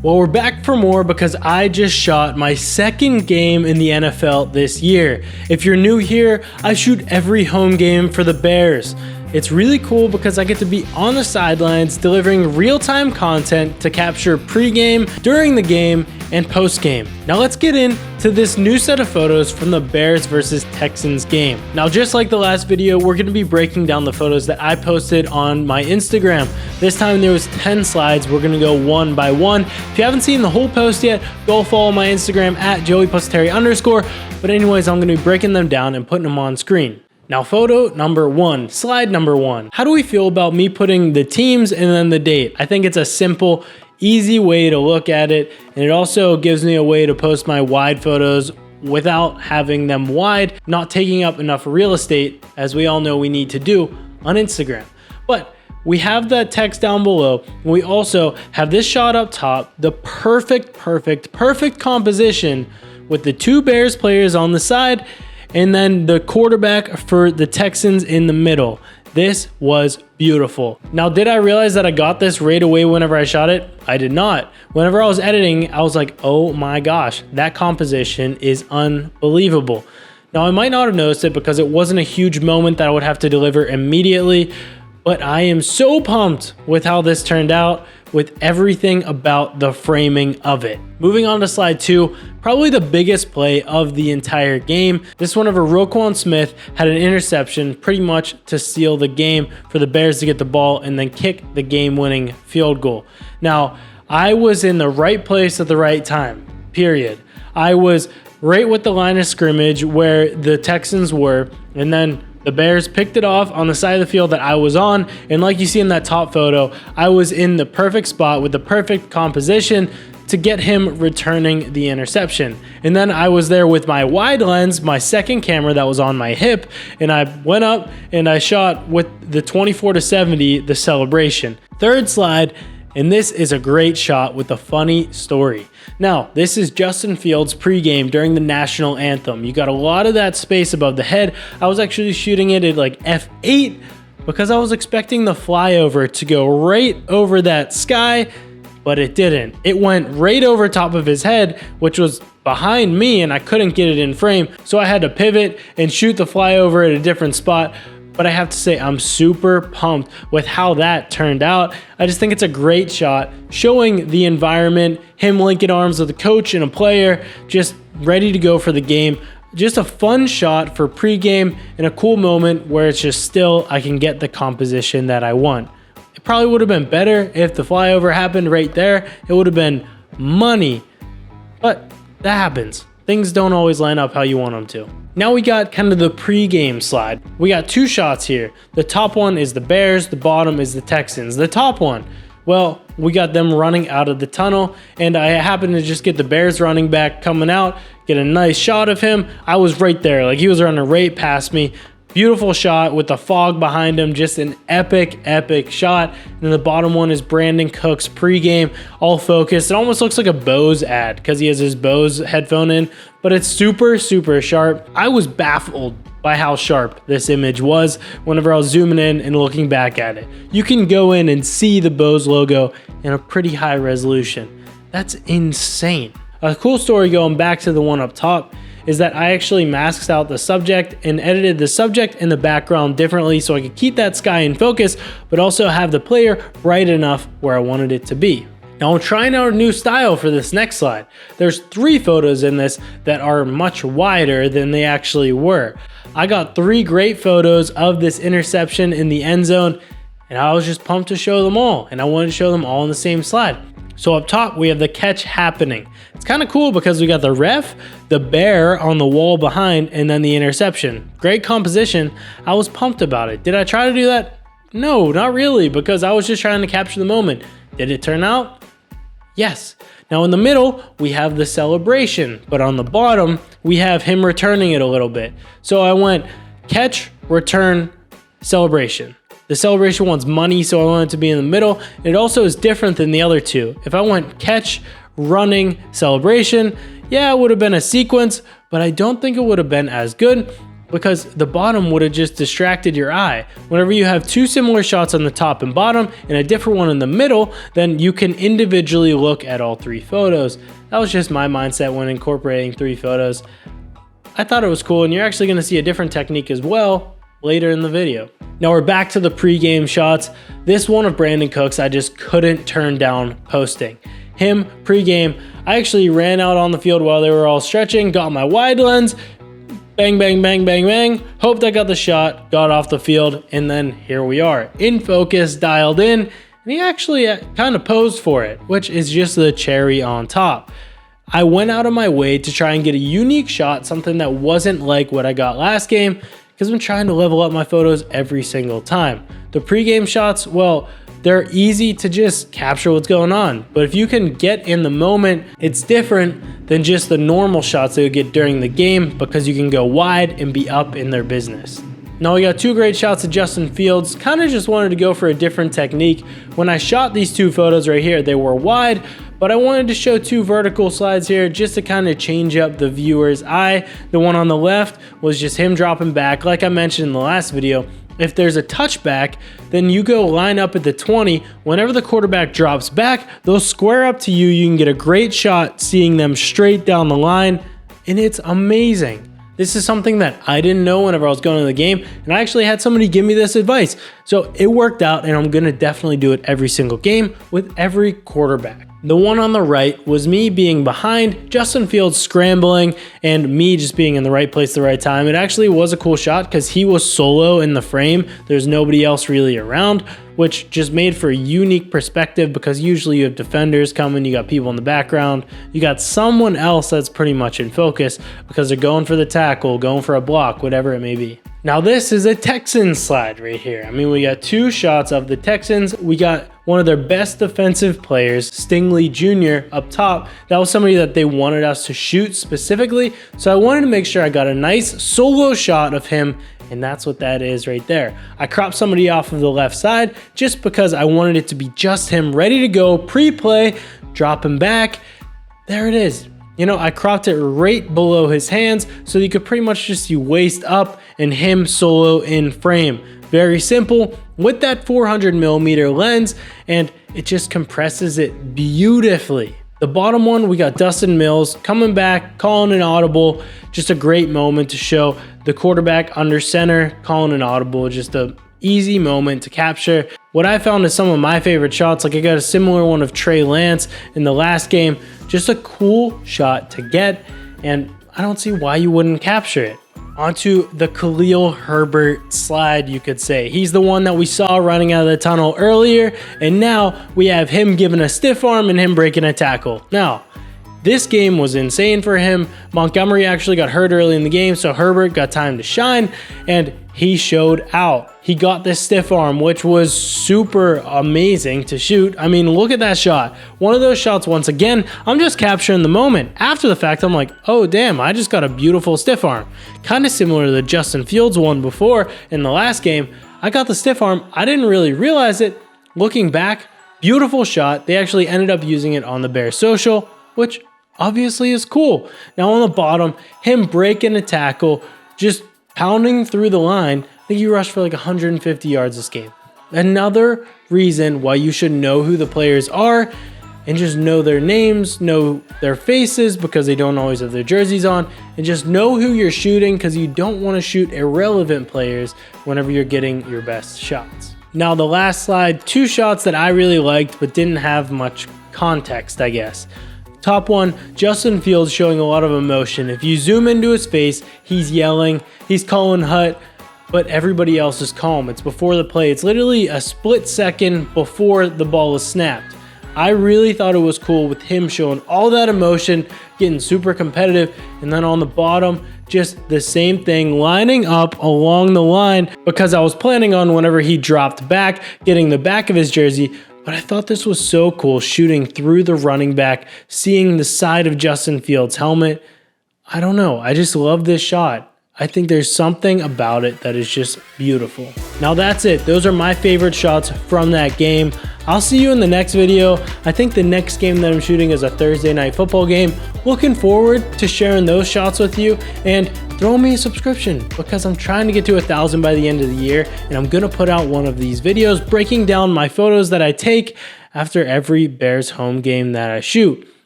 Well, we're back for more because I just shot my second game in the NFL this year. If you're new here, I shoot every home game for the Bears. It's really cool because I get to be on the sidelines delivering real-time content to capture pregame, during the game, and postgame. Now let's get into this new set of photos from the Bears versus Texans game. Now just like the last video, we're going to be breaking down the photos that I posted on my Instagram. This time there was 10 slides. We're going to go one by one. If you haven't seen the whole post yet, go follow my Instagram at Joey+Terry_. But anyways, I'm going to be breaking them down and putting them on screen. Now photo number one, slide number one. How do we feel about me putting the teams and then the date? I think it's a simple, easy way to look at it. And it also gives me a way to post my wide photos without having them wide, not taking up enough real estate, as we all know we need to do on Instagram. But we have that text down below. We also have this shot up top, the perfect composition with the two Bears players on the side and then the quarterback for the Texans in the middle. This was beautiful. Now, did I realize that I got this right away whenever I shot it? I did not. Whenever I was editing, I was like, oh my gosh, that composition is unbelievable. Now, I might not have noticed it because it wasn't a huge moment that I would have to deliver immediately, but I am so pumped with how this turned out, with everything about the framing of it. Moving on to slide two, probably the biggest play of the entire game. This one whenever Roquon Smith had an interception pretty much to seal the game for the Bears to get the ball and then kick the game-winning field goal. Now, I was in the right place at the right time, period. I was right with the line of scrimmage where the Texans were, and then the Bears picked it off on the side of the field that I was on, and like you see in that top photo, I was in the perfect spot with the perfect composition to get him returning the interception. And then I was there with my wide lens, my second camera that was on my hip, and I went up and I shot with the 24-70, the celebration. Third slide, and this is a great shot with a funny story. Now, this is Justin Fields pregame during the national anthem. You got a lot of that space above the head. I was actually shooting it at like F8 because I was expecting the flyover to go right over that sky, but it didn't. It went right over top of his head, which was behind me, and I couldn't get it in frame. So I had to pivot and shoot the flyover at a different spot. But I have to say, I'm super pumped with how that turned out. I just think it's a great shot showing the environment, him linking arms with the coach and a player, just ready to go for the game. Just a fun shot for pregame and a cool moment where it's just still, I can get the composition that I want. It probably would have been better if the flyover happened right there. It would have been money, but that happens. Things don't always line up how you want them to. Now we got kind of the pregame slide. We got two shots here. The top one is the Bears, the bottom is the Texans. The top one, well, we got them running out of the tunnel, and I happened to just get the Bears running back coming out, get a nice shot of him. I was right there, like he was running right past me. Beautiful shot with the fog behind him, just an epic shot. And then the bottom one is Brandin Cooks pregame, all focused. It almost looks like a Bose ad because he has his Bose headphone in, but it's super sharp. I was baffled by how sharp this image was whenever I was zooming in and looking back at it. You can go in and see the Bose logo in a pretty high resolution. That's insane. A cool story going back to the one up top is that I actually masked out the subject and edited the subject and the background differently so I could keep that sky in focus, but also have the player bright enough where I wanted it to be. Now I'm trying out a new style for this next slide. There's 3 photos in this that are much wider than they actually were. I got 3 great photos of this interception in the end zone, and I was just pumped to show them all, and I wanted to show them all in the same slide. So up top, we have the catch happening. It's kind of cool because we got the ref, the bear on the wall behind, and then the interception. Great composition. I was pumped about it. Did I try to do that? No, not really, because I was just trying to capture the moment. Did it turn out? Yes. Now in the middle, we have the celebration, but on the bottom, we have him returning it a little bit. So I went catch, return, celebration. The celebration one's money, so I want it to be in the middle. It also is different than the other two. If I went catch, running, celebration, yeah, it would have been a sequence, but I don't think it would have been as good. because the bottom would have just distracted your eye. Whenever you have two similar shots on the top and bottom and a different one in the middle, then you can individually look at all three photos. That was just my mindset when incorporating three photos. I thought it was cool, and you're actually going to see a different technique as well later in the video. Now we're back to the pregame shots. This one of Brandin Cooks, I just couldn't turn down posting. Him pregame, I actually ran out on the field while they were all stretching, got my wide lens, bang, bang, bang, bang, bang, hoped I got the shot, got off the field, and then here we are, in focus, dialed in, and he actually kind of posed for it, which is just the cherry on top. I went out of my way to try and get a unique shot, something that wasn't like what I got last game, because I'm trying to level up my photos every single time. The pregame shots, well, they're easy to just capture what's going on, but if you can get in the moment, it's different than just the normal shots that you get during the game, because you can go wide and be up in their business. Now we got two great shots of Justin Fields. Kind of just wanted to go for a different technique. When I shot these two photos right here, they were wide, but I wanted to show two vertical slides here just to kind of change up the viewer's eye. The one on the left was just him dropping back. Like I mentioned in the last video, if there's a touchback, then you go line up at the 20. Whenever the quarterback drops back, they'll square up to you. You can get a great shot seeing them straight down the line, and it's amazing. This is something that I didn't know whenever I was going to the game, and I actually had somebody give me this advice. So it worked out, and I'm going to definitely do it every single game with every quarterback. The one on the right was me being behind, Justin Fields scrambling, and me just being in the right place at the right time. It actually was a cool shot because he was solo in the frame. There's nobody else really around, which just made for a unique perspective, because usually you have defenders coming, you got people in the background, you got someone else that's pretty much in focus because they're going for the tackle, going for a block, whatever it may be. Now this is a Texans slide right here. I mean, we got two shots of the Texans. We got one of their best defensive players, Stingley Jr, up top. That was somebody that they wanted us to shoot specifically. So I wanted to make sure I got a nice solo shot of him, and that's what that is right there. I cropped somebody off of the left side just because I wanted it to be just him ready to go, pre-play, drop him back. There it is. You know, I cropped it right below his hands so you could pretty much just see waist up and him solo in frame. Very simple with that 400mm lens, and it just compresses it beautifully. The bottom one, we got Dustin Mills coming back, calling an audible. Just a great moment to show the quarterback under center, calling an audible. Just a easy moment to capture. What I found is some of my favorite shots, like I got a similar one of Trey Lance in the last game. Just a cool shot to get, and I don't see why you wouldn't capture it. Onto the Khalil Herbert slide, you could say. He's the one that we saw running out of the tunnel earlier, and now we have him giving a stiff arm and him breaking a tackle. Now, this game was insane for him. Montgomery actually got hurt early in the game, so Herbert got time to shine, and he showed out. He got this stiff arm, which was super amazing to shoot. I mean, look at that shot. One of those shots, once again, I'm just capturing the moment. After the fact, I'm like, oh damn, I just got a beautiful stiff arm. Kind of similar to the Justin Fields one before in the last game. I got the stiff arm. I didn't really realize it. Looking back, beautiful shot. They actually ended up using it on the Bears social, which obviously is cool. Now on the bottom, him breaking a tackle, just pounding through the line. I think he rushed for like 150 yards this game. Another reason why you should know who the players are and just know their names, know their faces, because they don't always have their jerseys on, and just know who you're shooting, because you don't want to shoot irrelevant players whenever you're getting your best shots. Now the last slide, two shots that I really liked but didn't have much context, I guess. Top one, Justin Fields showing a lot of emotion. If you zoom into his face, he's yelling, he's calling hut, but everybody else is calm. It's before the play. It's literally a split second before the ball is snapped. I really thought it was cool with him showing all that emotion, getting super competitive, and then on the bottom, just the same thing, lining up along the line, because I was planning on whenever he dropped back, getting the back of his jersey. But I thought this was so cool, shooting through the running back, seeing the side of Justin Fields' helmet. I don't know, I just love this shot. I think there's something about it that is just beautiful. Now that's it. Those are my favorite shots from that game. I'll see you in the next video. I think the next game that I'm shooting is a Thursday night football game. Looking forward to sharing those shots with you. And throw me a subscription because I'm trying to get to 1,000 by the end of the year, and I'm gonna put out one of these videos breaking down my photos that I take after every Bears home game that I shoot.